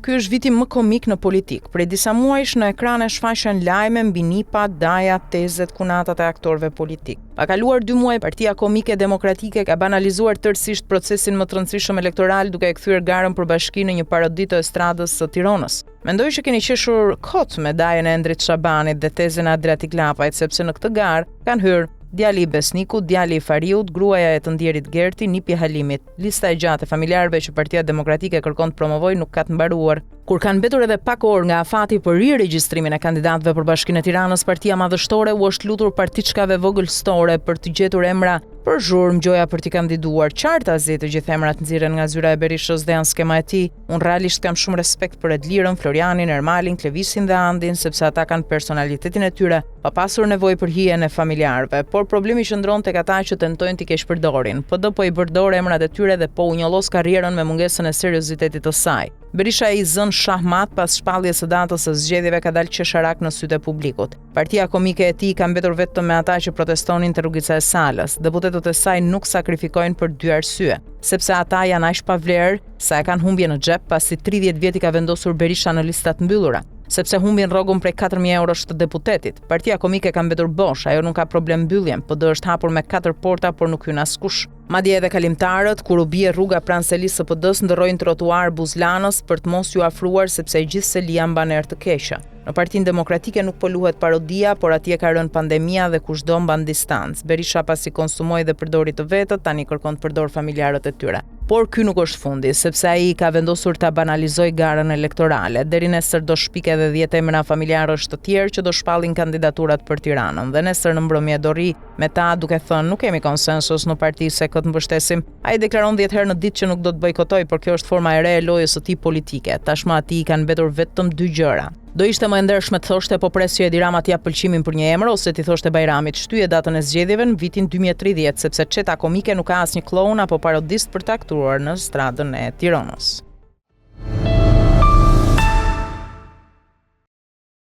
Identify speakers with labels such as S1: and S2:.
S1: ky është viti më komik në politik. Prej disa muajsh në ekrane shfaqen lajme mbi nipa, daja, tezet, kunatat e aktorëve politik. Pa kaluar 2 muaj, Partia Komike Demokratike ka banalizuar tërësisht procesin më të rëndësishëm elektoral duke e kthyer garën për bashki në një parodi të estradës së Tiranës. Mendoj që keni qeshur kot me dajën e Endrit Shabanit dhe tezën e Adriatik Lapajt, sepse në këtë garë kanë hyrë djali i Besnikut, djali i Fariut, gruaja e të ndjerit Gerti, nipi Halimit. Lista e gjatë e familjarëve që Partia Demokratike kërkon të promovojë nuk ka të mbaruar. Kur kanë mbetur edhe pak orë nga afati për riregjistrimin e kandidatëve për Bashkinë e Tiranës, Partia Madhështore u është lutur partiçkave vogëlstore për të gjetur emra për zhurmë, gjoja për t'i kandiduar. Qartazi të gjithë emrat nxirren nga zyra e Berishës dhe janë skema e tij. Unë realisht kam shumë respekt për Edlirën, Florianin, Ermalin, Klevisin dhe Andin, sepse ata kanë personalitetin e tyre, pa pasur nevojë për hijen e familjarëve. Por problemi qëndron tek ata që tentojnë t'i keqpërdorin. PD po i përdor emrat e tyre dhe po u njollos karrierën me mungesën e seriozitetit të saj. Berisha i zën shahmat pas shpalljes së datës së zgjedhjeve ka dalë qesharak në sytë e publikut. Partia komike e tij ka mbetur vetëm me ata që protestonin te rrugica e Salës. Deputetët e saj nuk sakrifikojnë për 2 arsye, sepse ata janë aq pa vlerë sa e kanë humbje në xhep pasi 30 vjet i ka vendosur Berisha në listat mbyllura. Sepse humbin rrogun prej 4.000 eurosh të deputetit. Partia komike ka mbetur bosh, ajo nuk ka problem mbylljen, PD është hapur me 4 porta, por nuk hyn askush. Madje edhe kalimtarët, kur u bie rruga pranë selisë së PD-s, ndërrojnë trotuar Buzlanës për të mos ju afruar sepse gjithë selia mban erë të keqe. Në Partinë Demokratike nuk po luhet parodia, por atje ka rënë pandemia dhe kushdo mban distancë. Berisha pasi konsumoi dhe përdori të vetët, tani kërkon të përdor familjarët e tyre. Por ky nuk është fundi, sepse ai ka vendosur ta banalizojë garën elektorale. Deri nesër do shpike edhe 10 emra familjarësh të tjerë që do shpallin kandidaturat për Tiranën. Dhe nesër në mbrëmje do rri me ta duke thënë nuk kemi konsensus në parti se këtë mbështesim. Ai deklaron 10 herë në ditë që nuk do të bojkotojë, por kjo është forma e re e lojës së tij politike. Tashmë atij kanë mbetur vetëm 2 gjëra. Do ishte më e ndershme të thoshte po pres që Edi Rama t'i jap pëlqimin për një emër ose t'i thoshte Bajramit shtyje datën e zgjedhjeve në vitin 2030, sepse çeta komike nuk ka asnjë kloun apo parodist për ta kthuar në stradën e Tiranës.